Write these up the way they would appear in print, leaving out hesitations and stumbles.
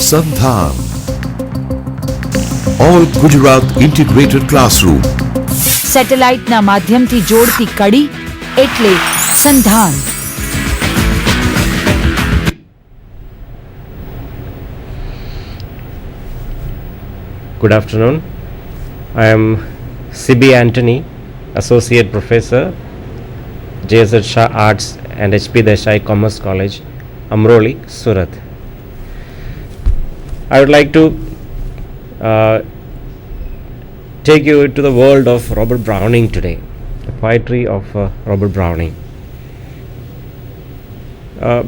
SANDHAN, All Gujarat Integrated Classroom. સેટેલાઇટના માધ્યમથી જોડતી કડી એટલે સંધાન. Good afternoon. I am C.B. Anthony, Associate Professor, J.S. Shah Arts and H.P. Desai Commerce College, Amroli, Surat. I would like to take you to the world of Robert Browning today, the poetry of Robert Browning.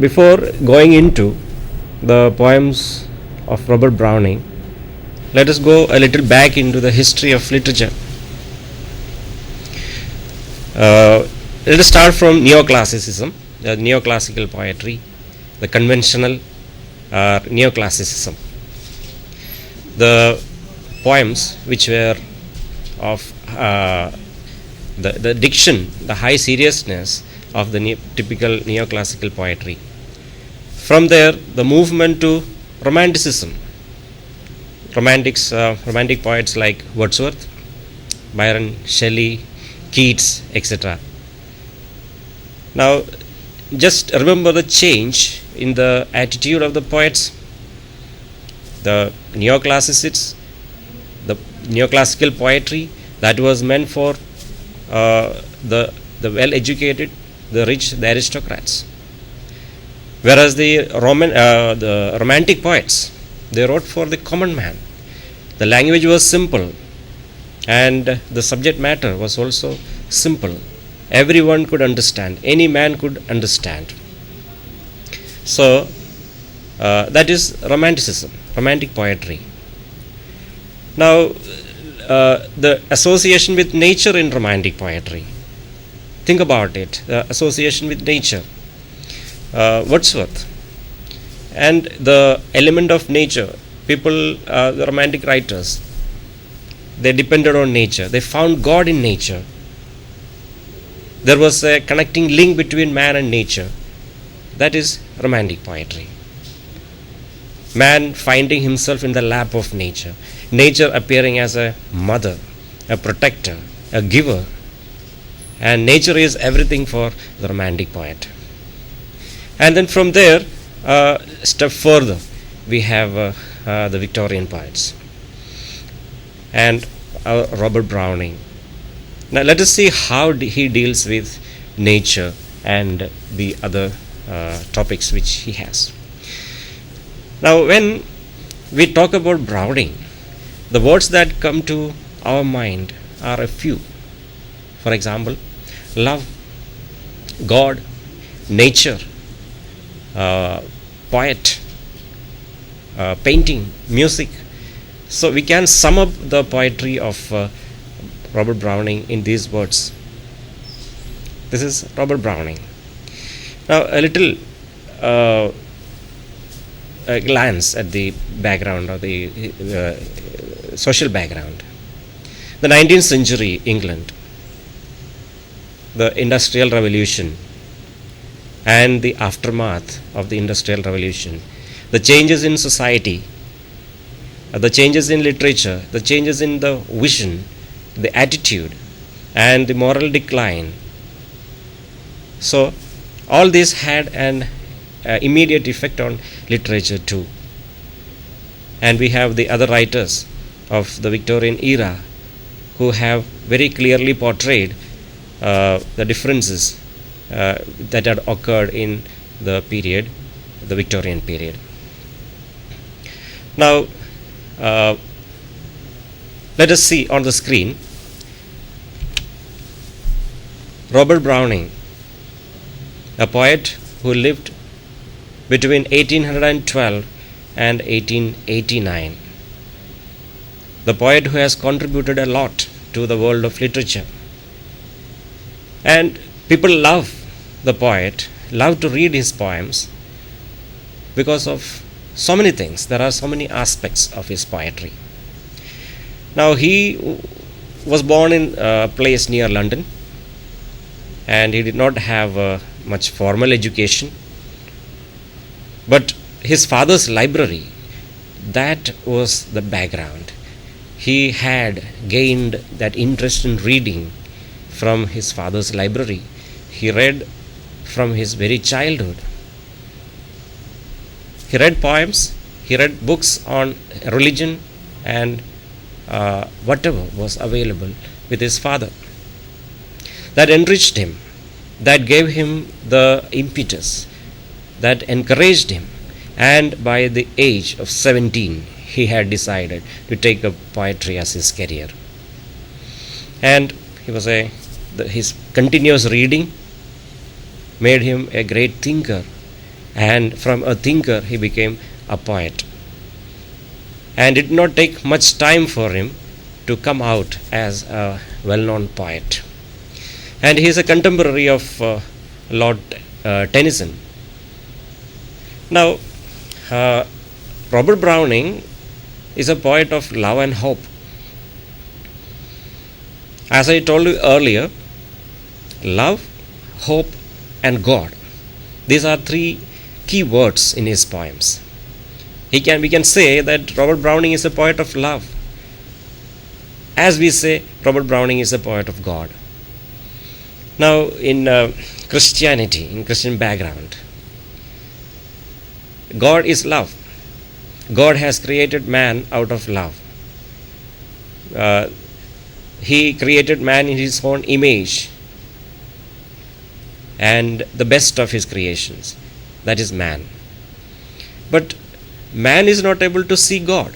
Before going into the poems of Robert Browning, let us go a little back into the history of literature. Let us start from neoclassicism, the neoclassical poetry, the conventional neoclassicism. The poems which were of the diction, the high seriousness of the typical neoclassical poetry. From there, the movement to romanticism. Romantic poets like Wordsworth, Byron, Shelley, Keats, etc. Now, just remember the change in the attitude of the poets. The neoclassical poetry that was meant for the well-educated, the rich, the aristocrats. Whereas the romantic poets, they wrote for the common man. The language was simple and the subject matter was also simple. Everyone could understand, any man could understand. So that is romanticism, romantic poetry. Now the association with nature in romantic poetry, think about it, the association with nature. Wordsworth and the element of nature, people, the romantic writers, they depended on nature, they found God in nature. There was a connecting link between man and nature. That is romantic poetry. Man finding himself in the lap of nature, nature appearing as a mother, a protector, a giver, and nature is everything for the romantic poet. And then from there, step further, we have the Victorian poets and Robert Browning. Now let us see how he deals with nature and the other topics which he has. Now when we talk about Browning, the words that come to our mind are a few. For example, love, God, nature, poet, painting, music. So we can sum up the poetry of Robert Browning in these words. This is Robert Browning. Now a little glance at the background or the social background. The 19th century England, the Industrial Revolution and the aftermath of the Industrial Revolution, the changes in society, the changes in literature, the changes in the vision, the attitude and the moral decline. So all this had an immediate effect on literature too. And we have the other writers of the Victorian era who have very clearly portrayed the differences that had occurred in the period, the Victorian period. Now let us see on the screen Robert Browning, a poet who lived between 1812 and 1889. The poet who has contributed a lot to the world of literature. And people love the poet, love to read his poems because of so many things. There are so many aspects of his poetry. Now he was born in a place near London and he did not have much formal education. But his father's library that was the background. He had gained that interest in reading from his father's library. He read from his very childhood. He read poems, he read books on religion and whatever was available with his father. That enriched him, that gave him the impetus, that encouraged him. And by the age of 17, he had decided to take up poetry as his career. And his continuous reading made him a great thinker. And from a thinker, he became a poet. And it did not take much time for him to come out as a well-known poet. And he is a contemporary of Lord Tennyson. Now, Robert Browning is a poet of love and hope. As I told you earlier, love, hope, and God. These are three key words in his poems. We can say that Robert Browning is a poet of love. As we say, Robert Browning is a poet of God. Now, in Christianity, in Christian background, God is love. God has created man out of love. He created man in his own image and the best of his creations, that is man. But man is not able to see God.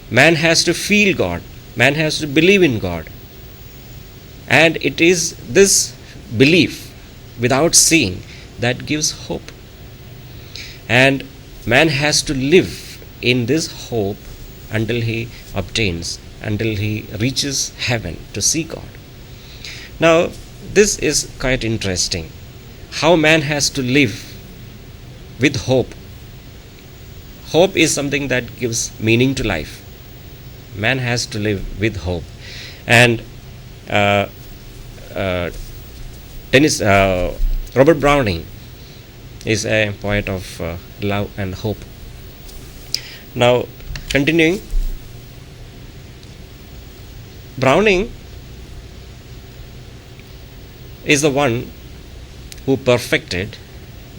Man has to feel God. Man has to believe in God. And it is this belief without seeing that gives hope. And man has to live in this hope until he reaches heaven to see God. Now, this is quite interesting. How man has to live with hope. Hope is something that gives meaning to life. Man has to live with hope. And Robert Browning is a poet of love and hope. Now, continuing, Browning is the one who perfected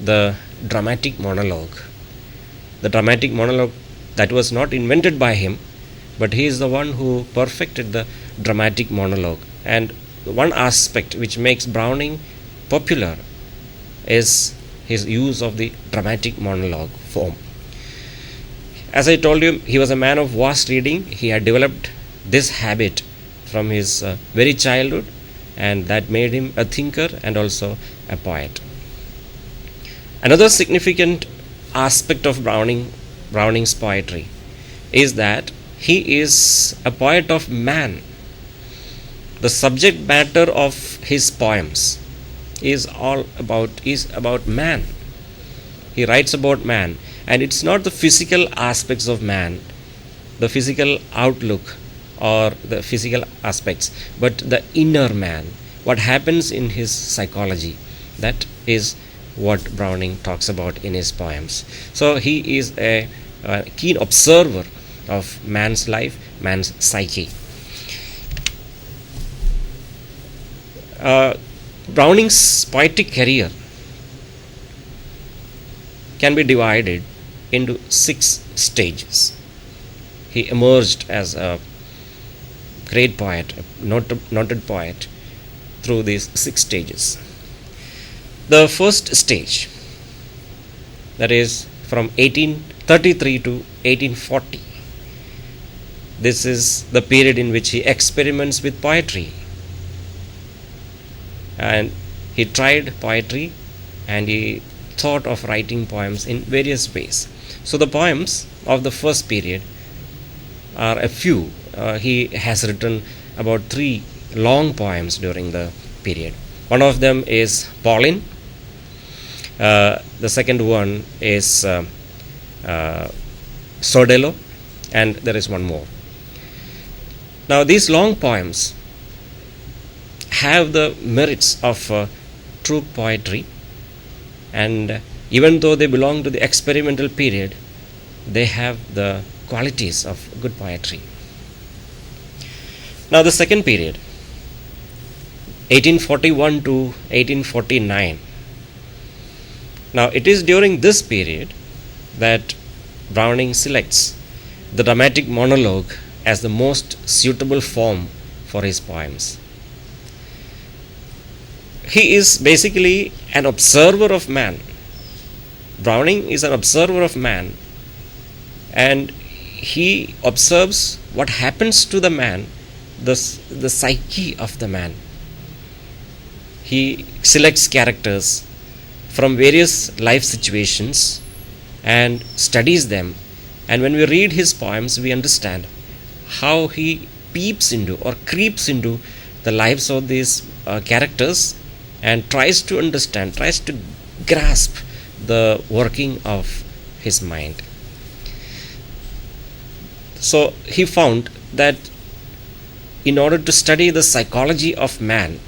the dramatic monologue. The dramatic monologue that was not invented by him, but he is the one who perfected the dramatic monologue. And one aspect which makes Browning popular is his use of the dramatic monologue form. As I told you, he was a man of vast reading. He had developed this habit from his very childhood, and that made him a thinker and also a poet. Another significant aspect of Browning's poetry is that he is a poet of man. The subject matter of his poems is about man. He writes about man, and it's not the physical aspects of man, the physical outlook or the physical aspects, but the inner man, what happens in his psychology. That is what Browning talks about in his poems. So he is a keen observer of man's life, man's psyche. Browning's poetic career can be divided into 6 stages. He emerged as a great poet, a noted poet, through these 6 stages. The first stage, that is from 1833 to 1840, this is the period in which he experiments with poetry. And he tried poetry and he thought of writing poems in various ways. So the poems of the first period are a few. He has written about 3 long poems during the period. One of them is Pauline. The second one is Sordello, and there is one more. Now, these long poems have the merits of true poetry, and even though they belong to the experimental period, they have the qualities of good poetry. Now the second period, 1841 to 1849. Now it is during this period that Browning selects the dramatic monologue as the most suitable form for his poems. He is basically an observer of man. Browning is an observer of man, and he observes what happens to the man, the psyche of the man. He selects characters from various life situations and studies them, and when we read his poems we understand how he peeps into or creeps into the lives of these characters and tries to understand, tries to grasp the working of his mind. So he found that in order to study the psychology of man,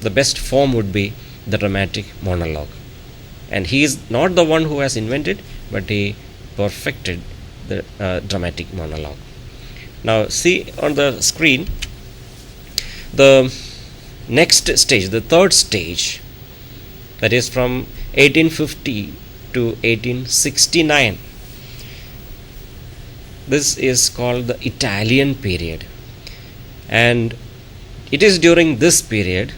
the best form would be the dramatic monologue. And he is not the one who has invented, but he perfected the dramatic monologue. Now see on the screen the next stage, the third stage, that is from 1850 to 1869. This is called the Italian period, and it is during this period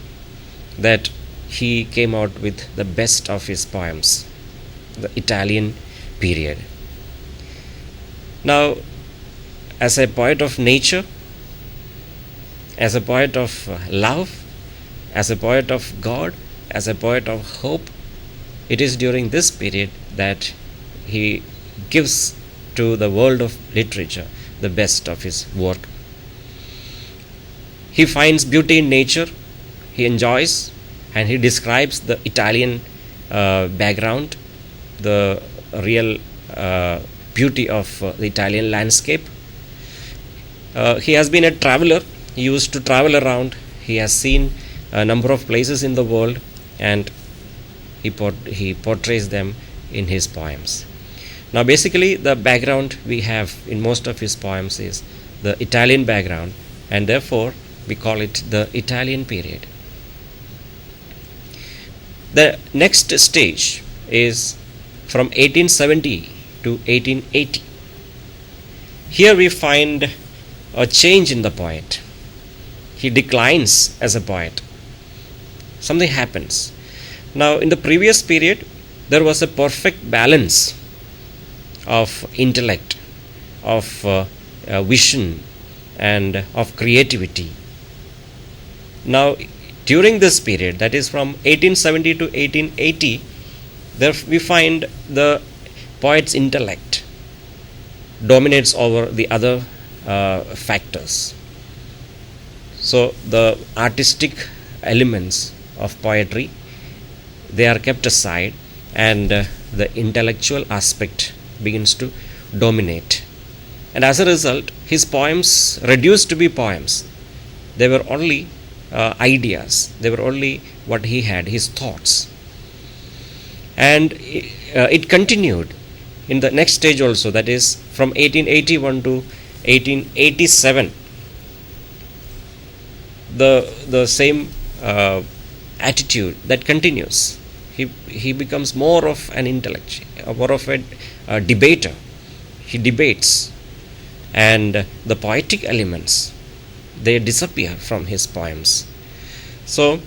that he came out with the best of his poems, the Italian period. Now, as a poet of nature, as a poet of love, as a poet of God, as a poet of hope, it is during this period that he gives to the world of literature the best of his work. He finds beauty in nature, he enjoys, and he describes the Italian background, the real beauty of the Italian landscape. He has been a traveler. He used to travel around. He has seen a number of places in the world, and he portrays them in his poems. Now basically the background we have in most of his poems is the Italian background, and therefore we call it the Italian period. The next stage is from 1870 to 1880. Here we find a change in the poet. He declines as a poet. Something happens. Now in the previous period there was a perfect balance of intellect, of vision, and of creativity. Now during this period, that is from 1870 to 1880, there we find the poet's intellect dominates over the other factors. So the artistic elements of poetry, they are kept aside, and the intellectual aspect begins to dominate. And as a result, his poems reduced to be poems. They were only ideas. They were only what he had, his thoughts. And it continued in the next stage also, that is from 1881 to 1887. The same attitude that continues. He becomes more of an intellectual, more of a debater. He debates, and the poetic elements, they disappear from his poems. So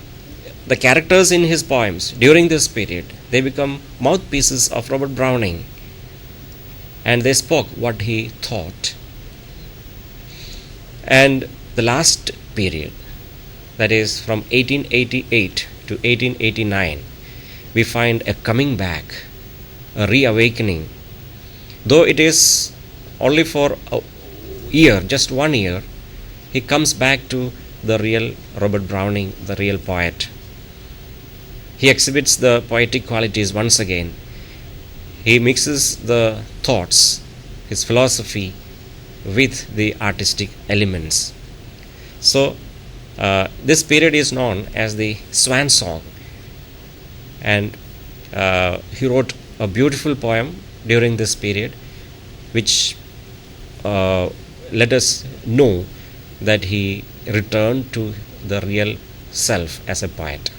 the characters in his poems during this period, they become mouthpieces of Robert Browning, and they spoke what he thought. And the last period, that is from 1888 to 1889, we find a coming back, a reawakening. Though it is only for a year, just 1 year, he comes back to the real Robert Browning, the real poet. He exhibits the poetic qualities once again. He mixes the thoughts, his philosophy, with the artistic elements. So this period is known as the Swan Song, and he wrote a beautiful poem during this period, which let us know that he returned to the real self as a poet.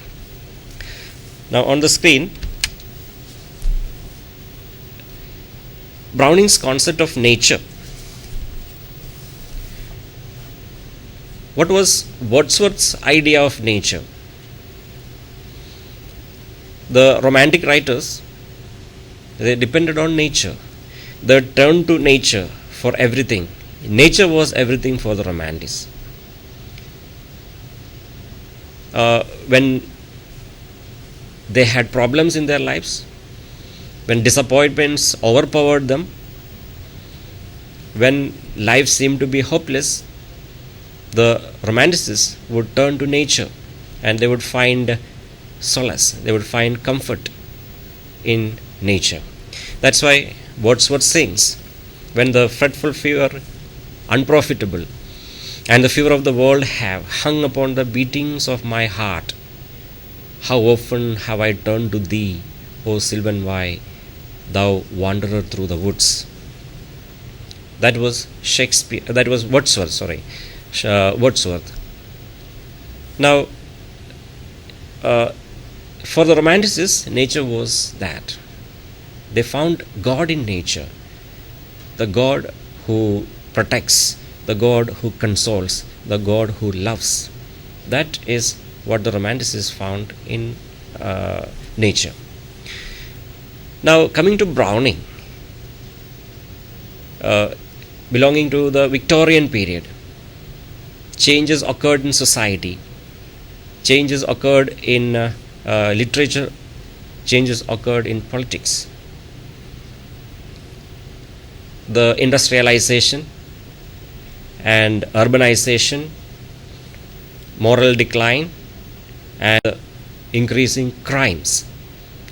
Now on the screen, Browning's concept of nature. What was Wordsworth's idea of nature? The Romantic writers, they depended on nature. They turned to nature for everything. Nature was everything for the Romantics. When they had problems in their lives, when disappointments overpowered them, when life seemed to be hopeless, the Romanticists would turn to nature and they would find solace, they would find comfort in nature. That's why Wordsworth sings, when the fretful fever unprofitable and the fever of the world have hung upon the beatings of my heart, how often have I turned to thee, O sylvan Wye, thou wanderer through the woods. That was Wordsworth. Wordsworth. Now, for the Romanticists, nature was that. They found God in nature, the God who protects, the God who consoles, the God who loves. That is what the Romanticists found in nature. Now, coming to Browning, belonging to the Victorian period, changes occurred in society, changes occurred in literature, changes occurred in politics. The industrialization and urbanization, moral decline, and increasing crimes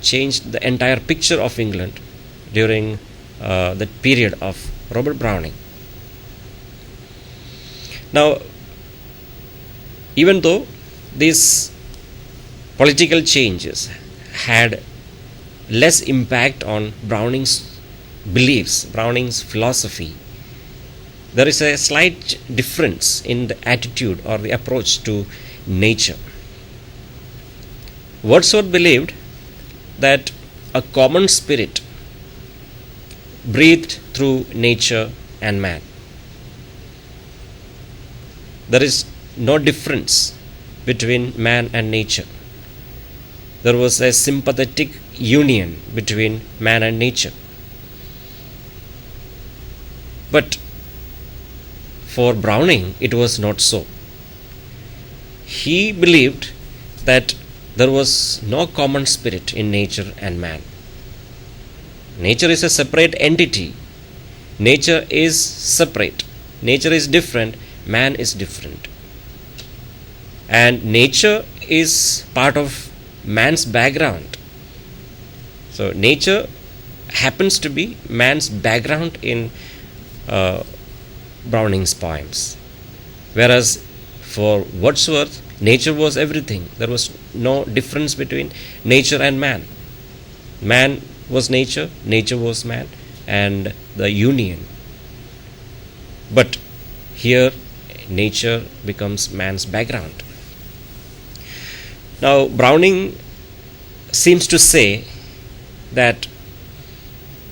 changed the entire picture of England during the period of Robert Browning. Now, even though these political changes had less impact on Browning's beliefs, Browning's philosophy, there is a slight difference in the attitude or the approach to nature. Wordsworth believed that a common spirit breathed through nature and man. There is no difference between man and nature. There was a sympathetic union between man and nature. But for Browning, it was not so. He believed that there was no common spirit in nature and man. Nature is a separate entity. Nature is separate. Nature is different. Man is different. And nature is part of man's background. So nature happens to be man's background in Browning's poems. Whereas for Wordsworth, nature was everything. There was no difference between nature and man. Man was nature, nature was man, and the union. But here, nature becomes man's background. Now, Browning seems to say that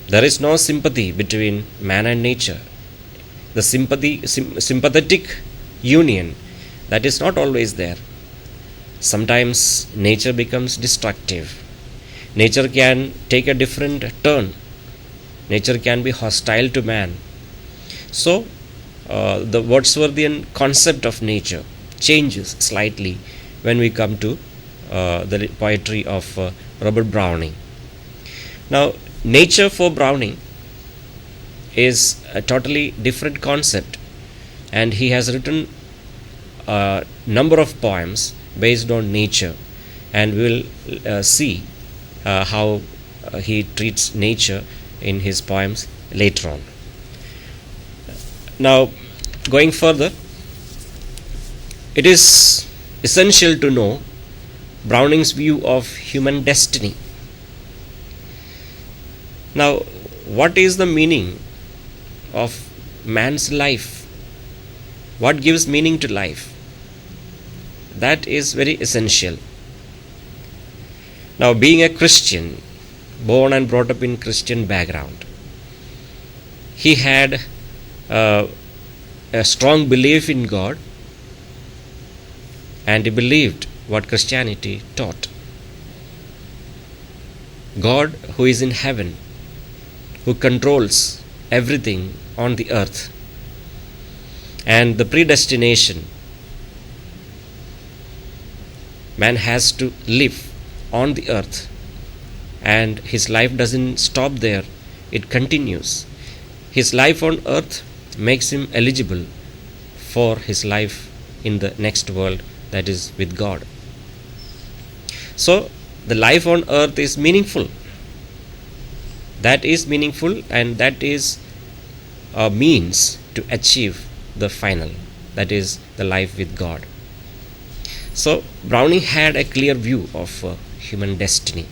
there is no sympathy between man and nature. The sympathetic union, that is not always there. Sometimes nature becomes destructive. Nature can take a different turn. Nature can be hostile to man. So, the Wordsworthian concept of nature changes slightly when we come to the poetry of Robert Browning. Now, nature for Browning is a totally different concept, and he has written a number of poems based on nature, and we will see how he treats nature in his poems later on. Now, going further, it is essential to know Browning's view of human destiny. Now, what is the meaning of man's life? What gives meaning to life? That is very essential. Now, being a Christian, born and brought up in Christian background, he had a strong belief in God, and he believed what Christianity taught. God who is in heaven, who controls everything on the earth, and the predestination. Man has to live on the earth, and his life doesn't stop there, it continues. His life on earth makes him eligible for his life in the next world, that is with God. So, the life on earth is meaningful. That is meaningful, and that is a means to achieve the final, that is the life with God. So, Browning had a clear view of human destiny.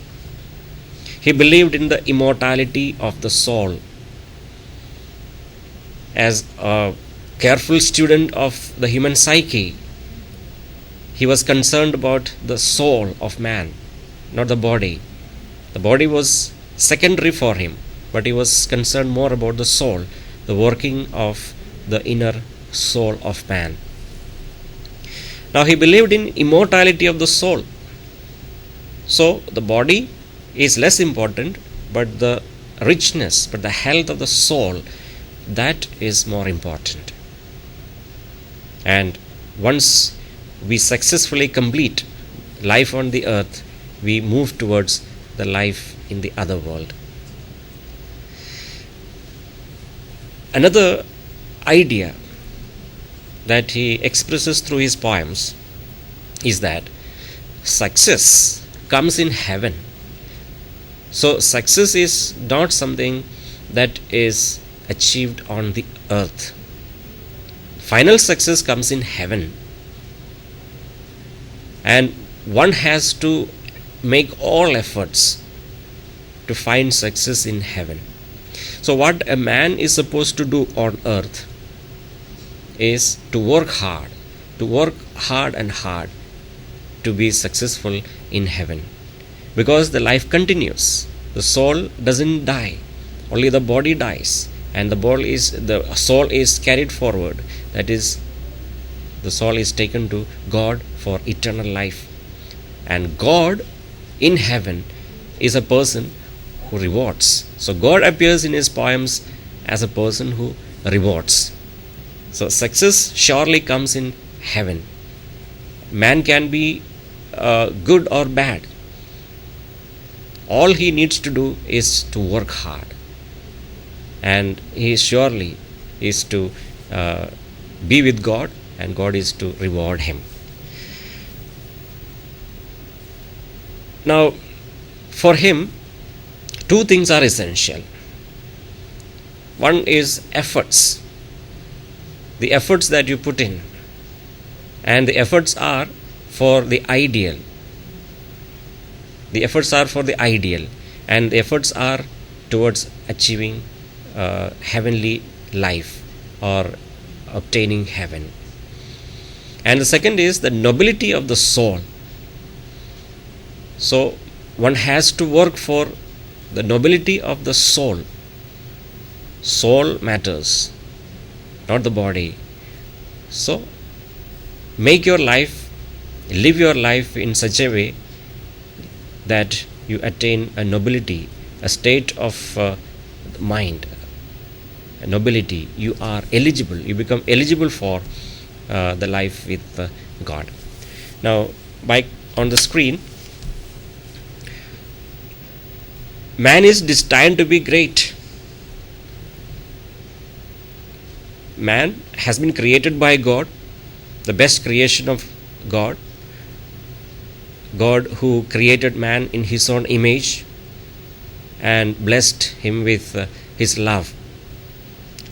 He believed in the immortality of the soul. As a careful student of the human psyche, he was concerned about the soul of man, not the body. The body was secondary for him, but he was concerned more about the soul, the working of the inner soul of man. Now, he believed in immortality of the soul. So, the body is less important, but the richness, but the health of the soul, that is more important. And once we successfully complete life on the earth, we move towards the life in the other world. Another idea that he expresses through his poems is that success comes in heaven. So, success is not something that is achieved on the earth. Final success comes in heaven, and one has to make all efforts to find success in heaven. So, what a man is supposed to do on earth is to work hard and hard to be successful in heaven, because the life continues. The soul doesn't die, only the body dies, and the soul is carried forward. That is, the soul is taken to God for eternal life, and God in heaven is a person who rewards. So God appears in his poems as a person who rewards. So success surely comes in heaven. Man can be good or bad. All he needs to do is to work hard, and he surely is to be with God, and God is to reward him. Now, for him, two things are essential. One is efforts, the efforts that you put in, and the efforts are for the ideal. The efforts are for the ideal, and the efforts are towards achieving heavenly life or obtaining heaven. And the second is the nobility of the soul. So one has to work for the nobility of the soul. Soul matters, not the body. So make your life, live your life in such a way that you attain a nobility, a state of mind, a nobility. You are eligible, you become eligible for the life with God. Now, on the screen, man is destined to be great. Man has been created by God, the best creation of God. God who created man in his own image and blessed him with his love.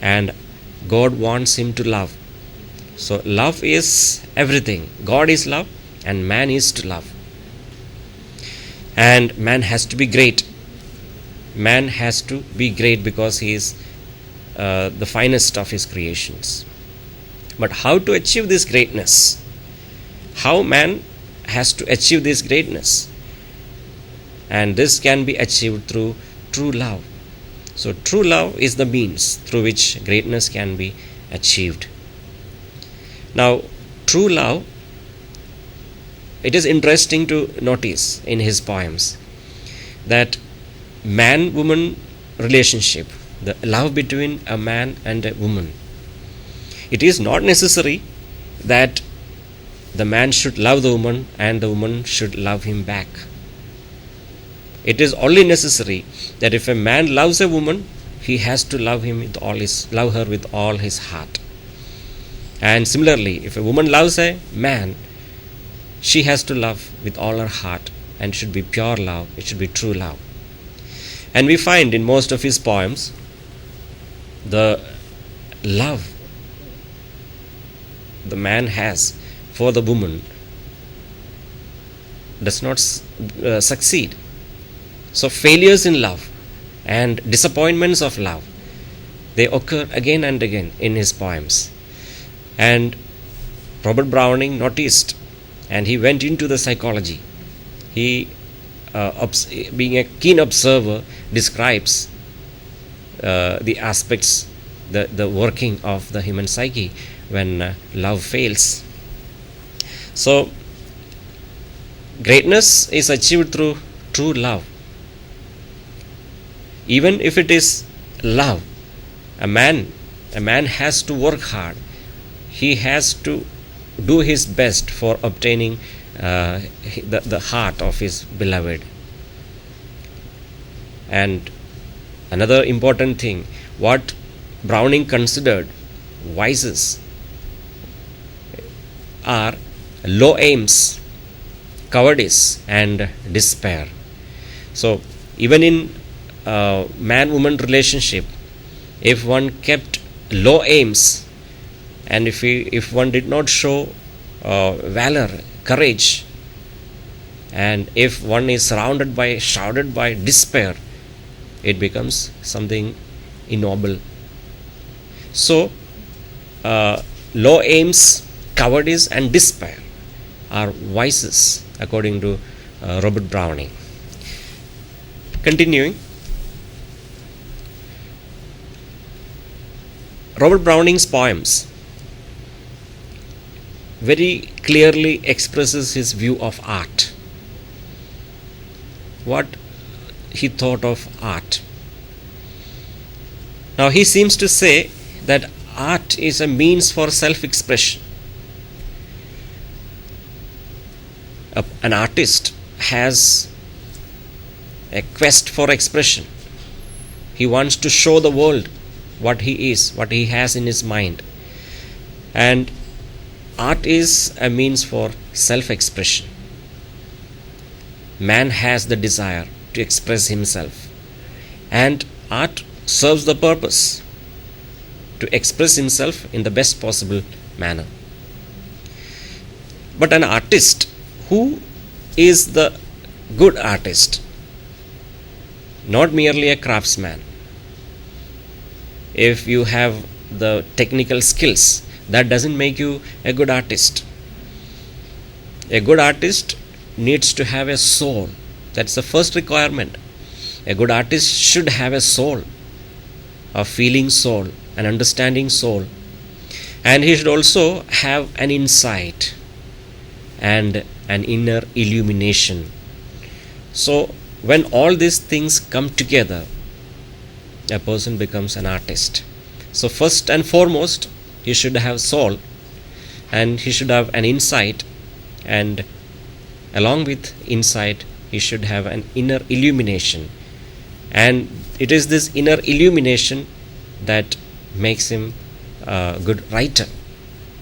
And God wants him to love. So love is everything. God is love and man is to love. And man has to be great. man has to be great because he is the finest of his creations. But how to achieve this greatness? How man has to achieve this greatness? And this can be achieved through true love. So true love is the means through which greatness can be achieved. Now, true love, it is interesting to notice in his poems that man-woman relationship, the love between a man and a woman, it is not necessary that the man should love the woman and the woman should love him back. It is only necessary that if a man loves a woman, he has to love her with all his heart. And similarly, if a woman loves a man, she has to love with all her heart, and it should be pure love, it should be true love. And we find in most of his poems the love the man has for the woman does not succeed. So failures in love and disappointments of love, they occur again and again in his poems. And Robert Browning noticed, and he went into the psychology. He, being a keen observer, describes the aspects, the working of the human psyche when love fails. So greatness is achieved through true love. Even if it is love, a man has to work hard. He has to do his best for obtaining the heart of his beloved. And another important thing, what Browning considered vices are low aims, cowardice, and despair. So even in man-woman relationship, if one kept low aims, and if one did not show valor, courage, and if one is shrouded by despair, it becomes something ignoble. So low aims, cowardice, and despair are vices according to Robert Browning. Continuing, Robert Browning's poems very clearly expresses his view of art, what he thought of art. Now he seems to say that art is a means for self-expression. An artist has a quest for expression. He wants to show the world what he is, what he has in his mind. And art is a means for self-expression. Man has the desire to express himself, and art serves the purpose to express himself in the best possible manner. But an artist, who is the good artist? Not merely a craftsman. If you have the technical skills, that doesn't make you a good artist. A good artist needs to have a soul. That's the first requirement. A good artist should have a soul, a feeling soul, an understanding soul. And he should also have an insight and an inner illumination. So when all these things come together, a person becomes an artist. So first and foremost, he should have soul, and he should have an insight, and along with insight, he should have an inner illumination. And it is this inner illumination that makes him a good writer.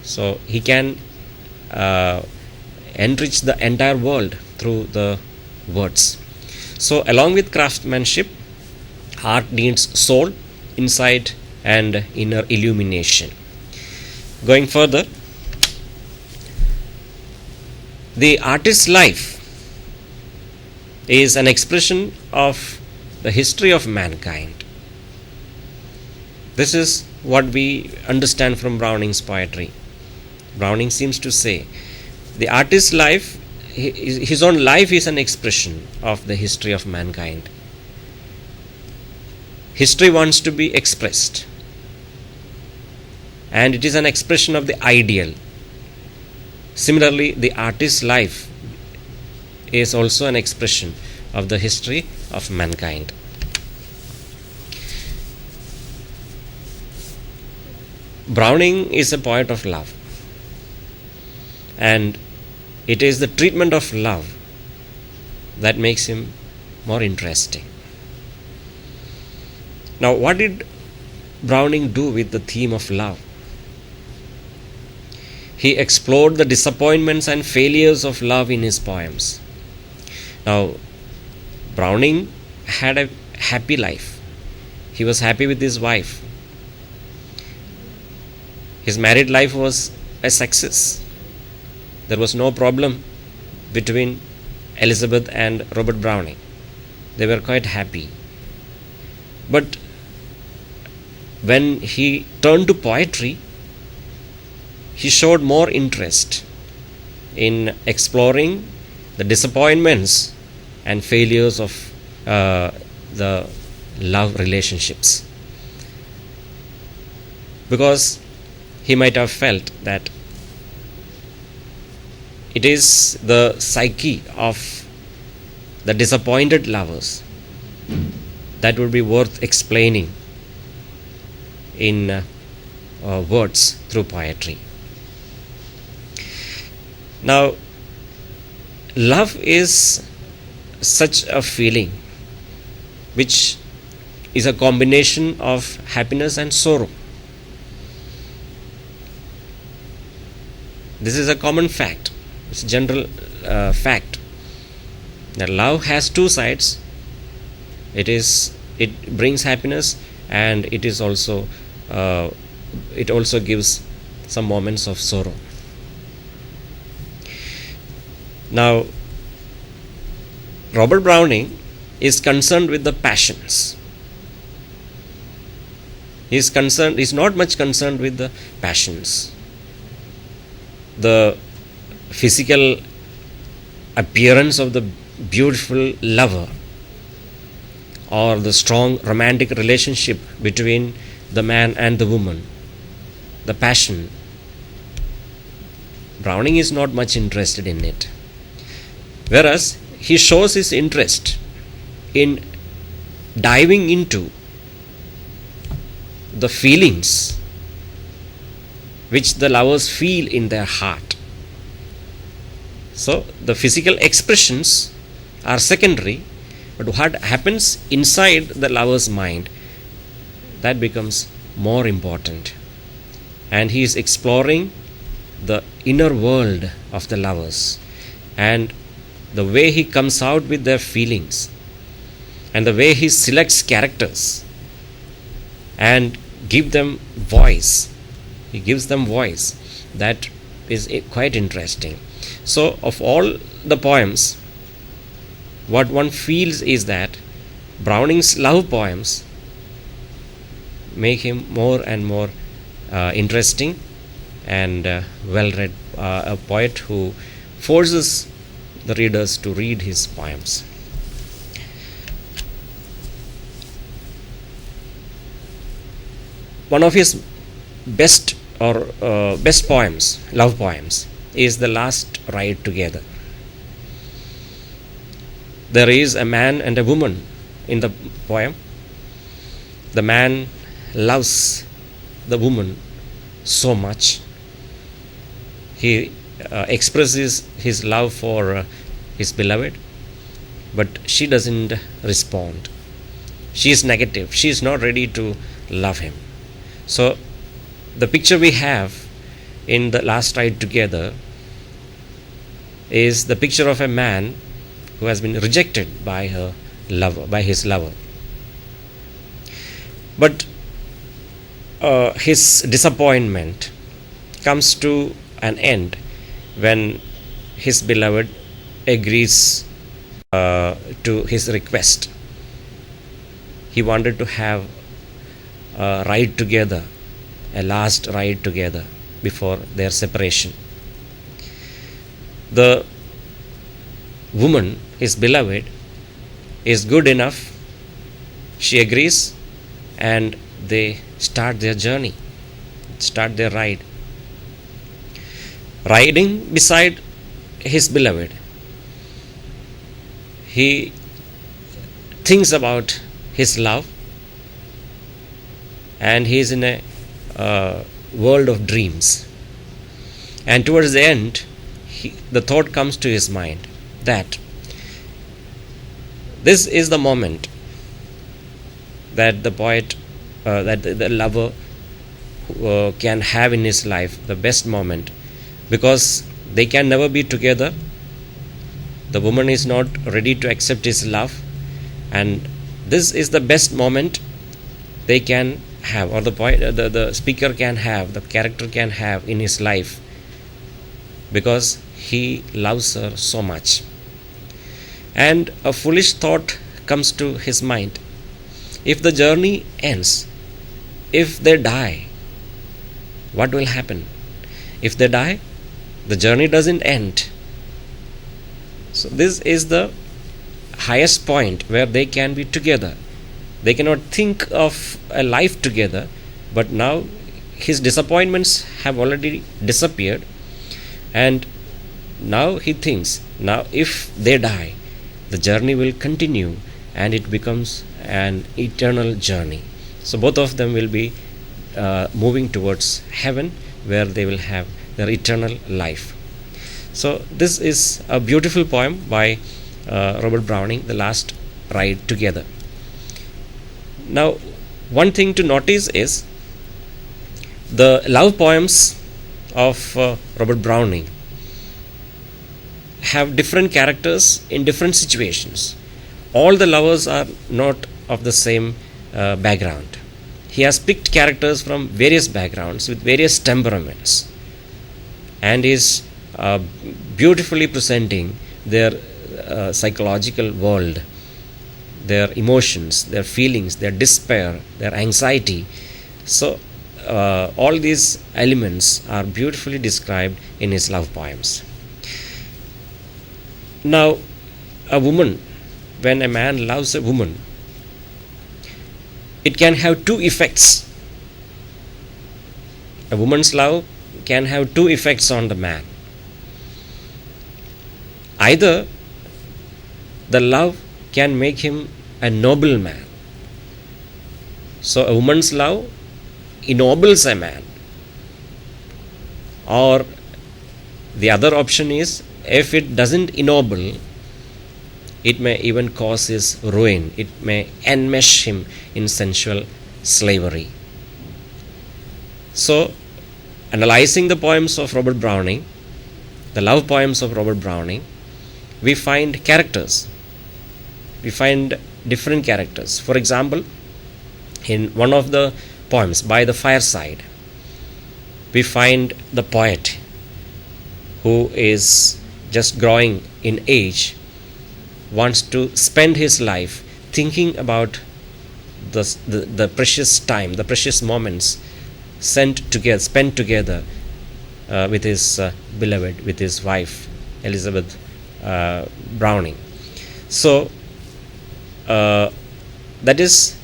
So he can enrich the entire world through the words. So along with craftsmanship, art needs soul, insight, and inner illumination. Going further, the artist's life is an expression of the history of mankind. This is what we understand from Browning's poetry. Browning seems to say the artist's life, his own life is an expression of the history of mankind. History wants to be expressed, and it is an expression of the ideal. Similarly, the artist's life is also an expression of the history of mankind. Browning is a poet of love, and it is the treatment of love that makes him more interesting. Now, what did Browning do with the theme of love? He explored the disappointments and failures of love in his poems. Now, Browning had a happy life. He was happy with his wife. His married life was a success. There was no problem between Elizabeth and Robert Browning. They were quite happy. But when he turned to poetry, he showed more interest in exploring the disappointments and failures of the love relationships, because he might have felt that it is the psyche of the disappointed lovers that would be worth explaining in words through poetry. Now, love is such a feeling which is a combination of happiness and sorrow. This is a common fact. It's a general fact that love has two sides. It brings happiness, and it also gives some moments of sorrow. Now, Robert Browning is concerned with the passions. He is not much concerned with the passions. The physical appearance of the beautiful lover, or the strong romantic relationship between the man and the woman, the passion, Browning is not much interested in it. Whereas he shows his interest in diving into the feelings which the lovers feel in their heart. So the physical expressions are secondary, but what happens inside the lover's mind, that becomes more important. And he is exploring the inner world of the lovers, and the way he comes out with their feelings, and the way he selects characters and gives them voice. He gives them voice. That is quite interesting. So, of all the poems, what one feels is that Browning's love poems make him more and more interesting and well-read, a poet who forces the readers to read his poems. One of his best poems, love poems, is The Last Ride Together. There is a man and a woman in the poem. The man loves the woman so much. He expresses his love for his beloved, but she doesn't respond. She is negative. She is not ready to love him. So the picture we have in The Last Ride Together is the picture of a man who has been rejected by his lover. But his disappointment comes to an end when his beloved agrees to his request he wanted to have a ride together, a last ride together before their separation. The woman, his beloved, is good enough. She agrees, and they start their journey, start their ride. Riding beside his beloved, he thinks about his love, and he is in a world of dreams. And towards the end, the thought comes to his mind that this is the moment that the poet, that the lover can have in his life, the best moment, because they can never be together. The woman is not ready to accept his love, and this is the best moment they can have, or the poet, the speaker can have, the character can have in his life, because he loves her so much. And a foolish thought comes to his mind. If the journey ends, if they die, what will happen? If they die, the journey doesn't end. So this is the highest point where they can be together. They cannot think of a life together, but now his disappointments have already disappeared, and now he thinks, now if they die, the journey will continue, and it becomes an eternal journey. So both of them will be moving towards heaven, where they will have their eternal life. So this is a beautiful poem by Robert Browning, The Last Ride Together. Now, one thing to notice is the love poems of Robert Browning have different characters in different situations. All the lovers are not of the same background. He has picked characters from various backgrounds with various temperaments, and is beautifully presenting their psychological world, their emotions, their feelings, their despair, their anxiety. So all these elements are beautifully described in his love poems. Now, a woman, when a man loves a woman, it can have two effects. A woman's love can have two effects on the man. Either the love can make him a noble man. So a woman's love ennobles a man. Or the other option is, if it doesn't ennoble, it may even cause his ruin. It may enmesh him in sensual slavery. So, analyzing the poems of Robert Browning, the love poems of Robert Browning, we find characters. We find different characters. For example, in one of the poems, By the Fireside, we find the poet who is just growing in age, wants to spend his life thinking about the precious time, the precious moments spent together with his beloved, with his wife, Elizabeth Browning. So that is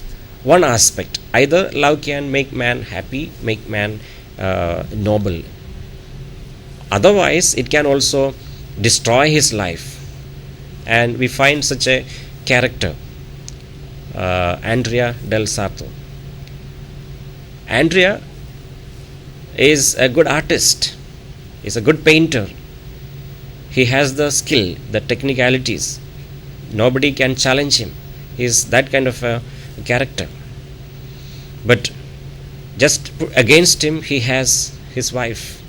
one aspect. Either love can make man happy, make man noble. Otherwise, it can also destroy his life. And we find such a character, Andrea del Sarto. Andrea is a good artist, is a good painter. He has the skill, the technicalities. Nobody can challenge him. He is that kind of a character. But just against him, he has his wife,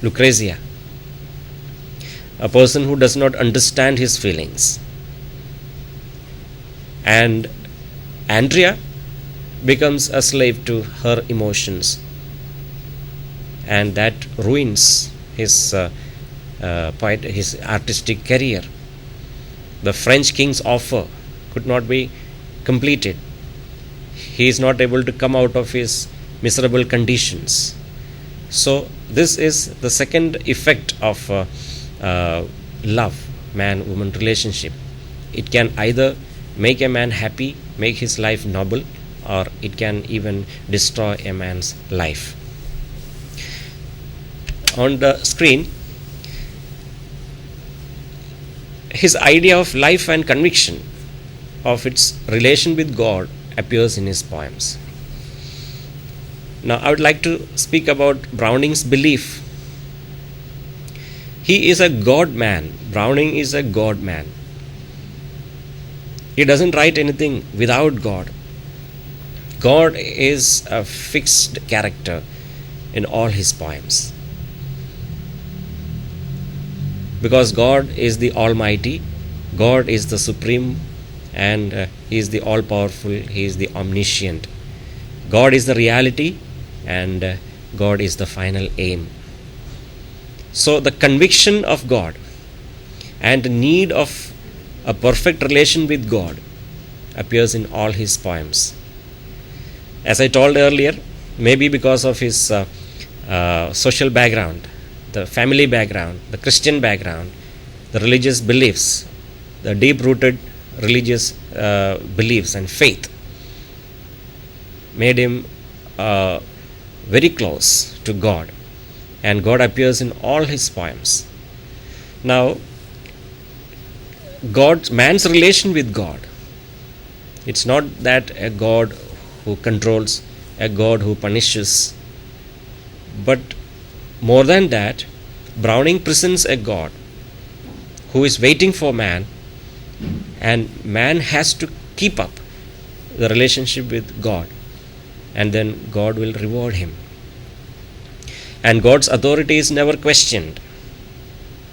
Lucrezia, a person who does not understand his feelings. And Andrea becomes a slave to her emotions, and that ruins his his artistic career. The French king's offer could not be completed, he is not able to come out of his miserable conditions. So this is the second effect of love, man-woman relationship. It can either make a man happy, make his life noble, or it can even destroy a man's life. On the screen, his idea of life and conviction of its relation with God appears in his poems. Now, I would like to speak about Browning's belief. He is a God man. Browning is a God man. He doesn't write anything without God. God is a fixed character in all his poems. Because God is the Almighty, God is the Supreme, and He is the All-Powerful, He is the Omniscient. God is the reality, and God is the final aim. So the conviction of God and the need of a perfect relation with God appears in all his poems. As I told earlier, maybe because of his social background, the family background, the Christian background, the religious beliefs, the deep-rooted religious beliefs and faith made him very close to God, and God appears in all his poems. Now, man's relation with God, it's not that a God who controls, a God who punishes, but more than that, Browning presents a God who is waiting for man, and man has to keep up the relationship with God, and then God will reward him. And God's authority is never questioned.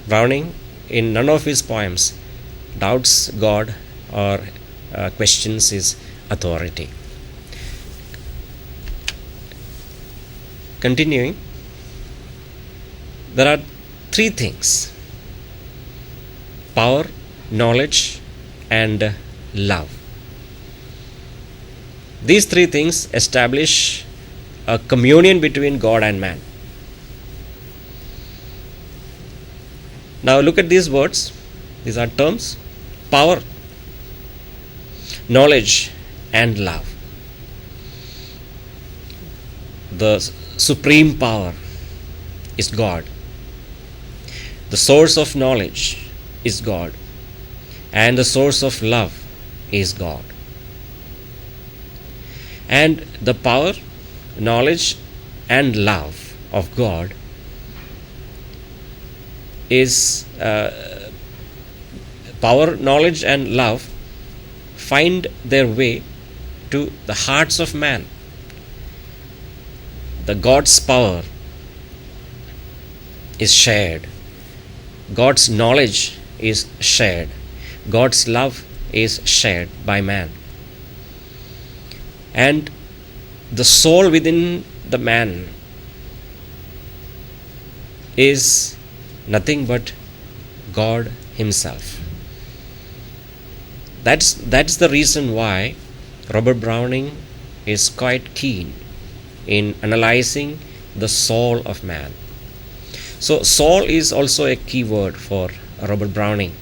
Browning, in none of his poems, doubts God or questions his authority. Continuing, there are three things: power, knowledge, and love. These three things establish a communion between God and man. Now look at these words. These are terms: power, knowledge, and love. The supreme power is God. The source of knowledge is God. And the source of love is God. And the power, knowledge, and love of God is power, knowledge, and love find their way to the hearts of man. The God's power is shared. God's knowledge is shared. God's love is shared by man. And the soul within the man is nothing but God himself. That's the reason why Robert Browning is quite keen in analyzing the soul of man. So soul is also a key word for Robert Browning.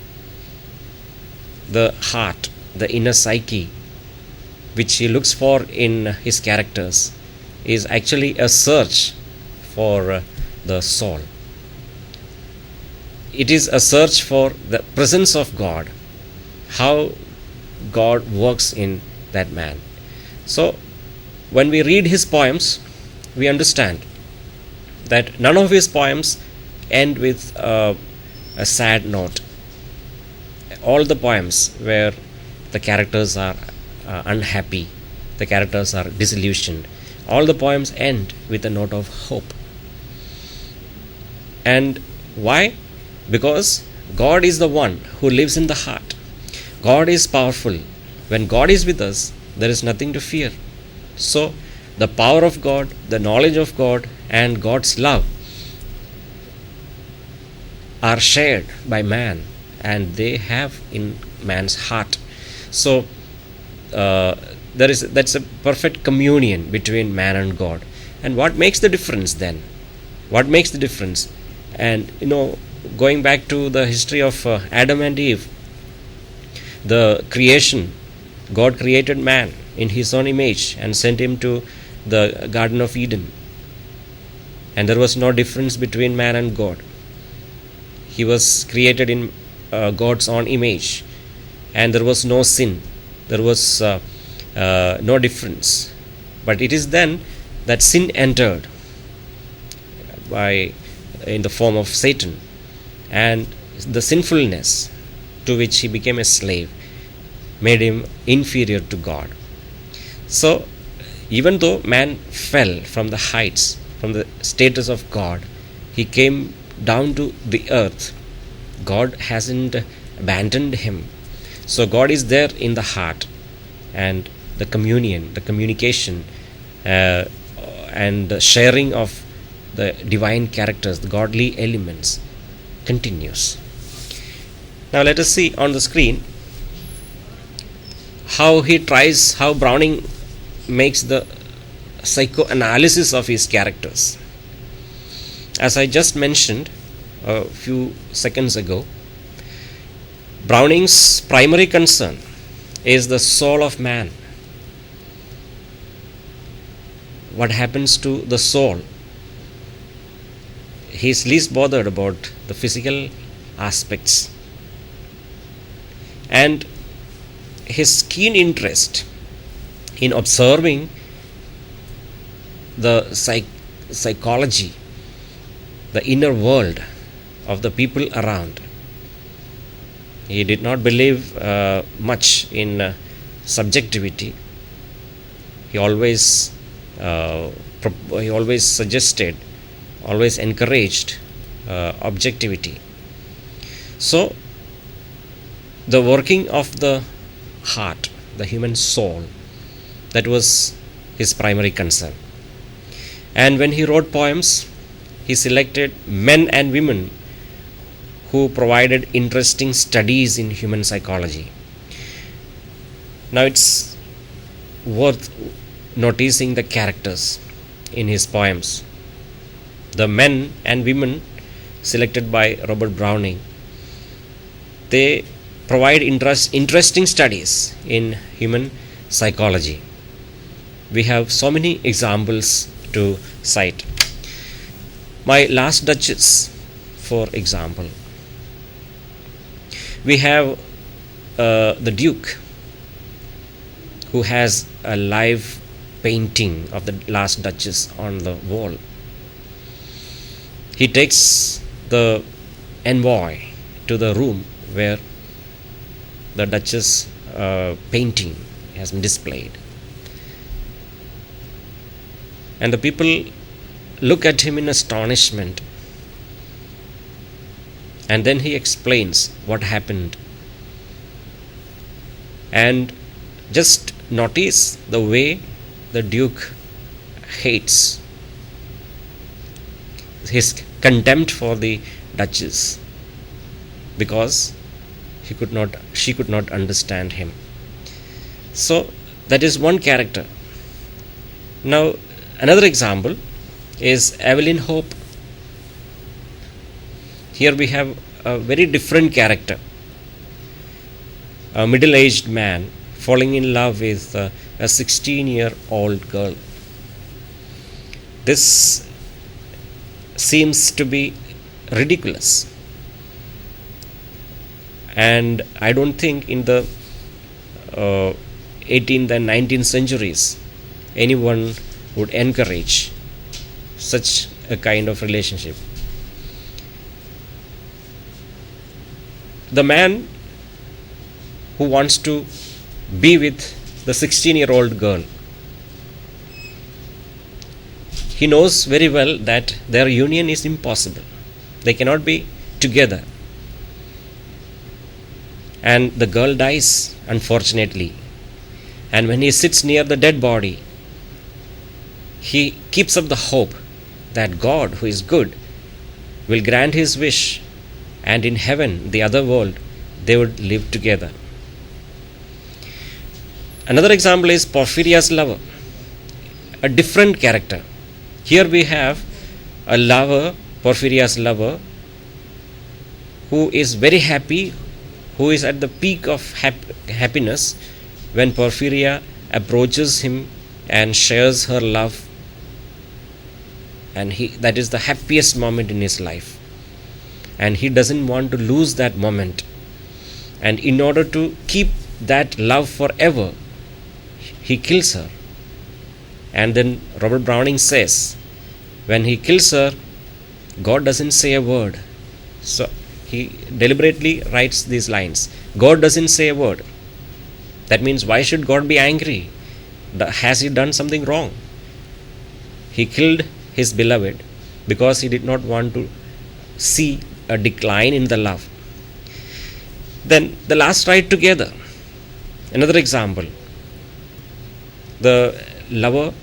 The heart, the inner psyche, which he looks for in his characters, is actually a search for the soul. It is a search for the presence of God, how God works in that man. So when we read his poems, we understand that none of his poems end with a sad note. All the poems where the characters are unhappy, the characters are disillusioned, all the poems end with a note of hope. And why? Because God is the one who lives in the heart. God is powerful. When God is with us, there is nothing to fear. So the power of God, the knowledge of God, and God's love are shared by man, and they have in man's heart. So that's a perfect communion between man and God. And what makes the difference then? What makes the difference? And going back to the history of Adam and Eve, the creation, God created man in his own image and sent him to the Garden of Eden. And there was no difference between man and God. He was created in God's own image, and there was no sin. There was no difference. But it is then that sin entered in the form of Satan, and the sinfulness to which he became a slave made him inferior to God. So even though man fell from the heights, from the status of God, he came down to the earth. God hasn't abandoned him. So God is there in the heart, and the communion, the communication, and the sharing of the divine characters, the godly elements continues. Now let us see on the screen how Browning makes the psychoanalysis of his characters. As I just mentioned a few seconds ago, Browning's primary concern is the soul of man. What happens to the soul? He is least bothered about the physical aspects. And his keen interest in observing the psychology, the inner world of the people around. He did not believe much in subjectivity. He always suggested, always encouraged objectivity. So the working of the heart, the human soul, that was his primary concern. And when he wrote poems, he selected men and women who provided interesting studies in human psychology. Now it's worth noticing the characters in his poems. The men and women selected by Robert Browning, they provide interesting studies in human psychology. We have so many examples to cite. My Last Duchess, for example. We have the Duke, who has a live painting of the Last Duchess on the wall. He takes the envoy to the room where the Duchess painting has been displayed. And the people look at him in astonishment. And then he explains what happened. And just notice the way the Duke hates, his contempt for the Duchess, because she could not understand him. So that is one character. Now another example is Evelyn Hope. Here we have a very different character. A middle-aged man falling in love with a 16-year-old girl. This seems to be ridiculous. And I don't think in the 18th and 19th centuries anyone would encourage such a kind of relationship. The man who wants to be with the 16-year-old girl, he knows very well that their union is impossible. They cannot be together. And the girl dies, unfortunately. And when he sits near the dead body, he keeps up the hope that God, who is good, will grant his wish, and in heaven, the other world, they would live together. Another example is Porphyria's lover, a different character. Here we have a lover, Porphyria's lover, who is very happy, who is at the peak of happiness when Porphyria approaches him and shares her love, and that is the happiest moment in his life, and he doesn't want to lose that moment, and in order to keep that love forever, he kills her. And then Robert Browning says, when he kills her, God doesn't say a word. So he deliberately writes these lines. God doesn't say a word. That means, why should God be angry? Has he done something wrong? He killed his beloved because he did not want to see a decline in the love. Then the last ride together. Another example. The lover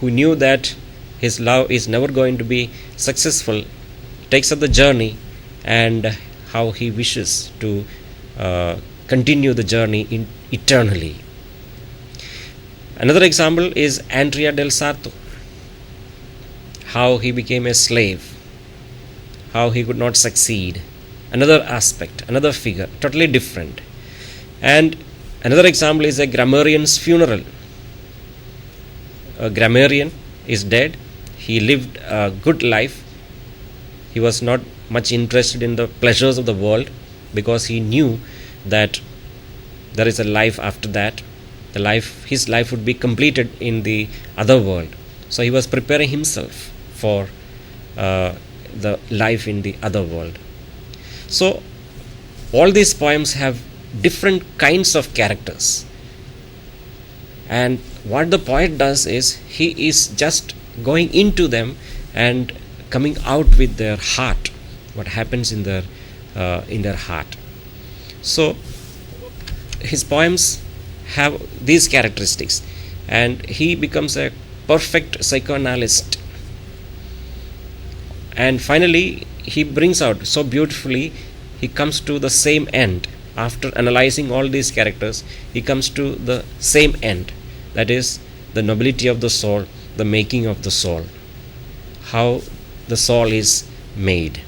who knew that his love is never going to be successful takes up the journey, and how he wishes to continue the journey eternally. Another example is Andrea del Sarto, how he became a slave, how he could not succeed. Another aspect, another figure, totally different. And another example is a grammarian's funeral. A grammarian is dead. He lived a good life. He was not much interested in the pleasures of the world because he knew that there is a life after that. His life would be completed in the other world. So he was preparing himself for the life in the other world. So all these poems have different kinds of characters, and what the poet does is he is just going into them and coming out with their heart, what happens in their heart. So his poems have these characteristics, and he becomes a perfect psychoanalyst. And finally he brings out so beautifully, he comes to the same end. After analyzing all these characters, he comes to the same end, that is the nobility of the soul, the making of the soul, how the soul is made.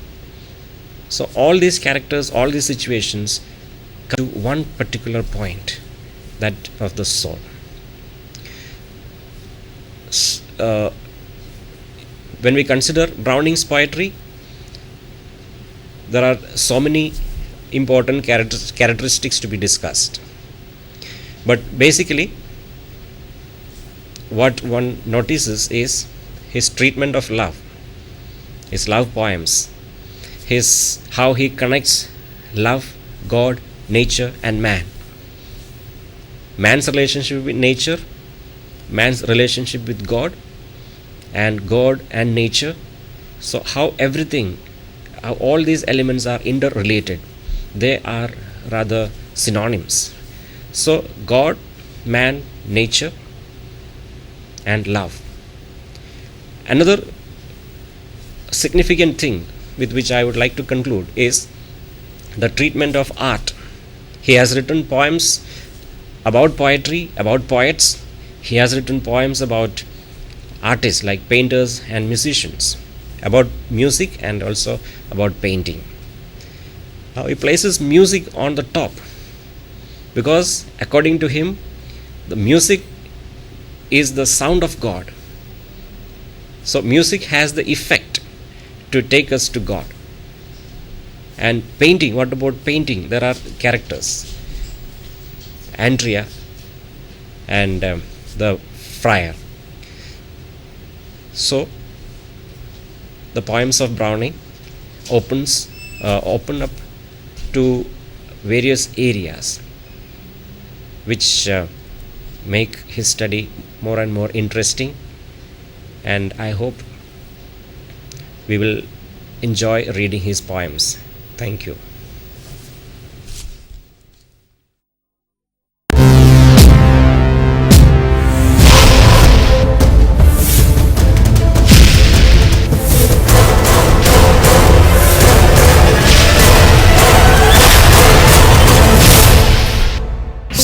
So all these characters, all these situations come to one particular point, that of the soul. When we consider Browning's poetry, there are so many important characteristics to be discussed. But basically, what one notices is his treatment of love, his love poems, how he connects love, God, nature and man. Man's relationship with nature, man's relationship with God, and God and nature. So how all these elements are interrelated. They are rather synonyms. So God, man, nature and love. Another significant thing with which I would like to conclude is the treatment of art. He has written poems about poetry, about poets. He has written poems about artists like painters and musicians, about music and also about painting. Now he places music on the top because according to him, the music is the sound of God. So music has the effect to take us to God. And painting, what about painting? There are characters, Andrea and the friar. So the poems of Browning open up to various areas which make his study more and more interesting, and I hope we will enjoy reading his poems. Thank you.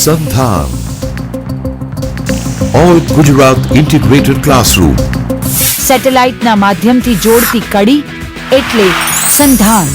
Sandhan. All Gujarat Integrated Classroom. સેટેલાઇટના માધ્યમથી જોડતી કડી એટલે સંધાન.